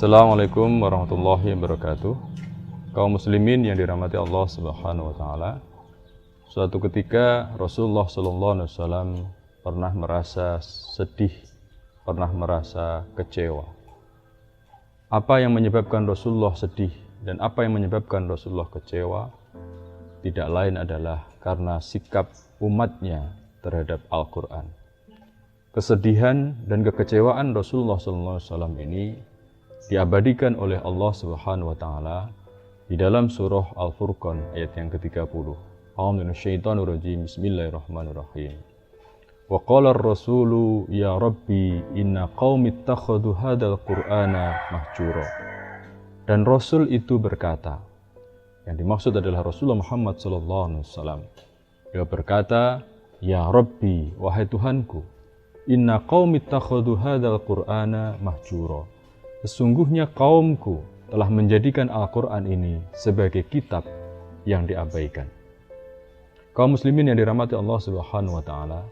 Assalamualaikum warahmatullahi wabarakatuh. Kaum muslimin yang dirahmati Allah Subhanahu wa taala. Suatu ketika Rasulullah sallallahu alaihi wasallam pernah merasa sedih, pernah merasa kecewa. Apa yang menyebabkan Rasulullah sedih dan apa yang menyebabkan Rasulullah kecewa? Tidak lain adalah karena sikap umatnya terhadap Al-Quran. Kesedihan dan kekecewaan Rasulullah sallallahu alaihi wasallam ini diabadikan oleh Allah Subhanahu wa taala di dalam surah Al-Furqan ayat yang ke-30. A'udzu minasyaitonir rajim. Bismillahirrahmanirrahim. Wa qala ar-rasulu ya rabbi inna qaumi ittakhadhu hadzal qur'ana mahjura. Dan Rasul itu berkata, yang dimaksud adalah Rasulullah Muhammad sallallahu alaihi wasallam. Dia berkata, ya rabbi, wahai Tuhanku, inna qaumi ittakhadhu hadzal qur'ana mahjura. Sesungguhnya kaumku telah menjadikan Al-Quran ini sebagai kitab yang diabaikan. Kaum muslimin yang dirahmati Allah Subhanahu wa taala,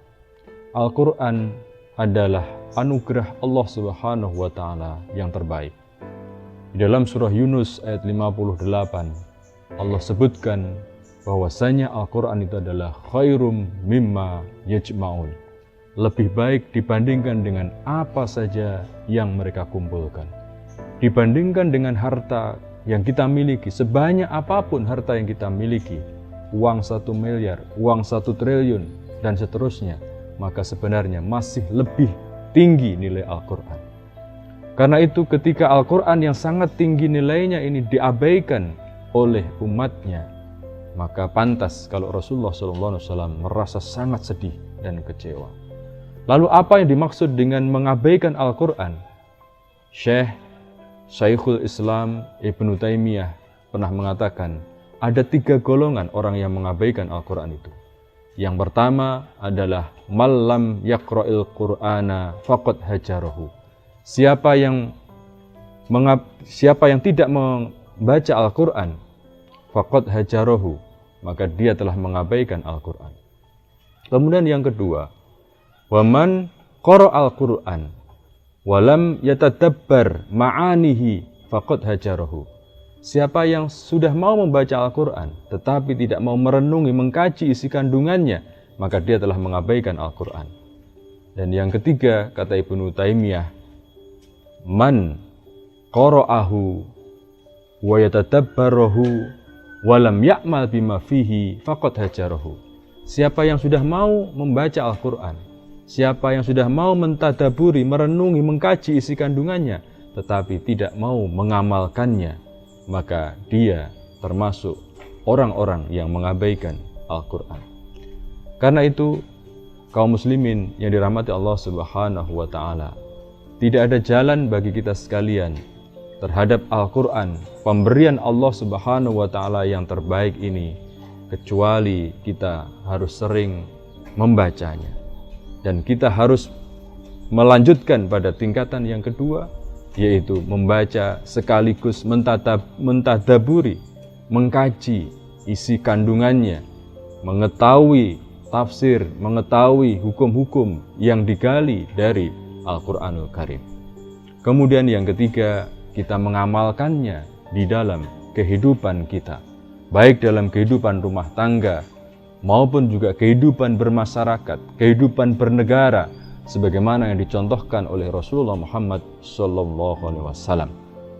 Al-Quran adalah anugerah Allah Subhanahu wa taala yang terbaik. Di dalam surah Yunus ayat 58, Allah sebutkan bahwasanya Al-Quran itu adalah khairum mimma yajma'un. Lebih baik dibandingkan dengan apa saja yang mereka kumpulkan. Dibandingkan dengan harta yang kita miliki, sebanyak apapun harta yang kita miliki, uang 1 miliar, uang 1 triliun, dan seterusnya, maka sebenarnya masih lebih tinggi nilai Al-Quran. Karena itu ketika Al-Quran yang sangat tinggi nilainya ini diabaikan oleh umatnya, maka pantas kalau Rasulullah SAW merasa sangat sedih dan kecewa. Lalu apa yang dimaksud dengan mengabaikan Al-Quran? Syekhul Islam Ibnu Taimiyah pernah mengatakan ada 3 golongan orang yang mengabaikan Al-Quran itu. Yang pertama adalah malam yaqra'il Qur'ana faqad hajarahu. Siapa yang tidak membaca Al-Quran faqad hajarahu, maka dia telah mengabaikan Al-Quran. Kemudian yang kedua, waman qara'al Qur'an walam yatadabbar ma'anihi faqad hajarahu. Siapa yang sudah mau membaca Al-Quran tetapi tidak mau merenungi, mengkaji isi kandungannya, maka dia telah mengabaikan Al-Quran. Dan yang ketiga, kata Ibnu Taimiyah, man qara'ahu wa yatadabbarahu walam ya'mal bima fihi faqad hajarahu. Siapa yang sudah mau membaca Al-Quran, siapa yang sudah mau mentadaburi, merenungi, mengkaji isi kandungannya, tetapi tidak mau mengamalkannya, maka dia termasuk orang-orang yang mengabaikan Al-Quran. Karena itu, kaum muslimin yang dirahmati Allah Subhanahu wa taala, tidak ada jalan bagi kita sekalian terhadap Al-Quran, pemberian Allah Subhanahu wa taala yang terbaik ini, kecuali kita harus sering membacanya. Dan kita harus melanjutkan pada tingkatan yang kedua, yaitu membaca sekaligus mentadaburi, mengkaji isi kandungannya, mengetahui tafsir, mengetahui hukum-hukum yang digali dari Al-Quranul Karim. Kemudian yang ketiga, kita mengamalkannya di dalam kehidupan kita, baik dalam kehidupan rumah tangga, maupun juga kehidupan bermasyarakat, kehidupan bernegara, sebagaimana yang dicontohkan oleh Rasulullah Muhammad SAW.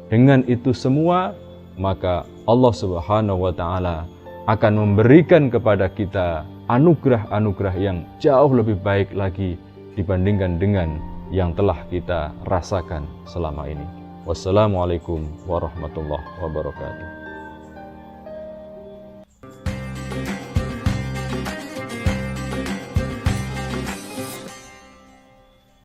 Dengan itu semua, maka Allah Subhanahu wa taala akan memberikan kepada kita anugerah-anugerah yang jauh lebih baik lagi dibandingkan dengan yang telah kita rasakan selama ini. Wassalamualaikum warahmatullahi wabarakatuh.